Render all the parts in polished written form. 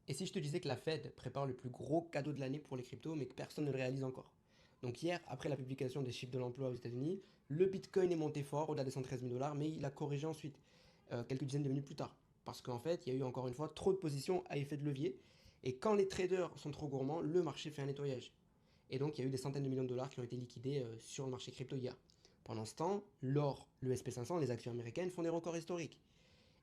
Et si je te disais que la Fed prépare le plus gros cadeau de l'année pour les cryptos, mais que personne ne le réalise encore? Donc hier, après la publication des chiffres de l'emploi aux États-Unis, le Bitcoin est monté fort au-delà des 113 000 dollars, mais il a corrigé ensuite, quelques dizaines de minutes plus tard. Parce qu'en fait, il y a eu encore une fois trop de positions à effet de levier. Et quand les traders sont trop gourmands, le marché fait un nettoyage. Et donc, il y a eu des centaines de millions de dollars qui ont été liquidés sur le marché crypto hier. Pendant ce temps, l'or, le SP500, les actions américaines font des records historiques.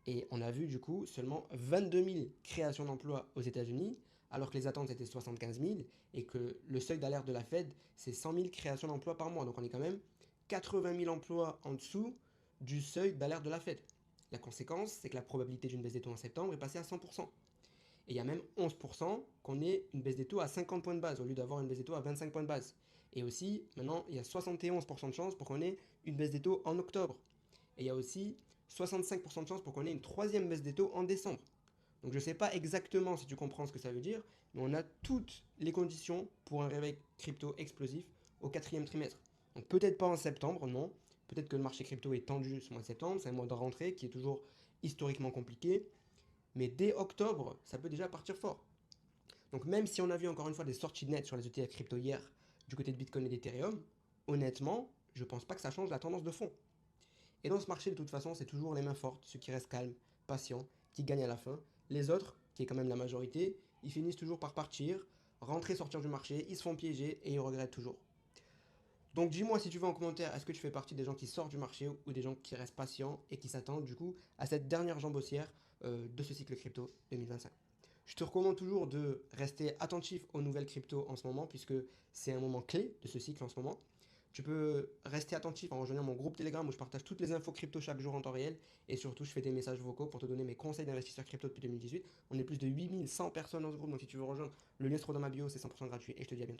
Et on a vu du coup seulement 22 000 créations d'emplois aux États-Unis, alors que les attentes étaient 75 000 et que le seuil d'alerte de la Fed, c'est 100 000 créations d'emplois par mois. Donc on est quand même 80 000 emplois en dessous du seuil d'alerte de la Fed. La conséquence, c'est que la probabilité d'une baisse des taux en septembre est passée à 100%. Et il y a même 11% qu'on ait une baisse des taux à 50 points de base au lieu d'avoir une baisse des taux à 25 points de base. Et aussi, maintenant, il y a 71% de chances pour qu'on ait une baisse des taux en octobre. Et il y a aussi 65% de chances pour qu'on ait une troisième baisse des taux en décembre. Donc je ne sais pas exactement si tu comprends ce que ça veut dire, mais on a toutes les conditions pour un réveil crypto explosif au quatrième trimestre. Donc peut-être pas en septembre, non. Peut-être que le marché crypto est tendu ce mois de septembre, c'est un mois de rentrée qui est toujours historiquement compliqué. Mais dès octobre, ça peut déjà partir fort. Donc même si on a vu encore une fois des sorties nettes sur les ETF crypto hier du côté de Bitcoin et d'Ethereum, honnêtement, je pense pas que ça change la tendance de fond. Et dans ce marché, de toute façon, c'est toujours les mains fortes, ceux qui restent calmes, patients, qui gagnent à la fin. Les autres, qui est quand même la majorité, ils finissent toujours par partir, rentrer, sortir du marché, ils se font piéger et ils regrettent toujours. Donc dis-moi si tu veux en commentaire, est-ce que tu fais partie des gens qui sortent du marché ou des gens qui restent patients et qui s'attendent du coup à cette dernière jambe haussière de ce cycle crypto 2025. Je te recommande toujours de rester attentif aux nouvelles cryptos en ce moment puisque c'est un moment clé de ce cycle en ce moment. Tu peux rester attentif en rejoignant mon groupe Telegram où je partage toutes les infos crypto chaque jour en temps réel et surtout je fais des messages vocaux pour te donner mes conseils d'investisseurs crypto depuis 2018. On est plus de 8100 personnes dans ce groupe donc si tu veux rejoindre, le lien se trouve dans ma bio, c'est 100% gratuit et je te dis à bientôt.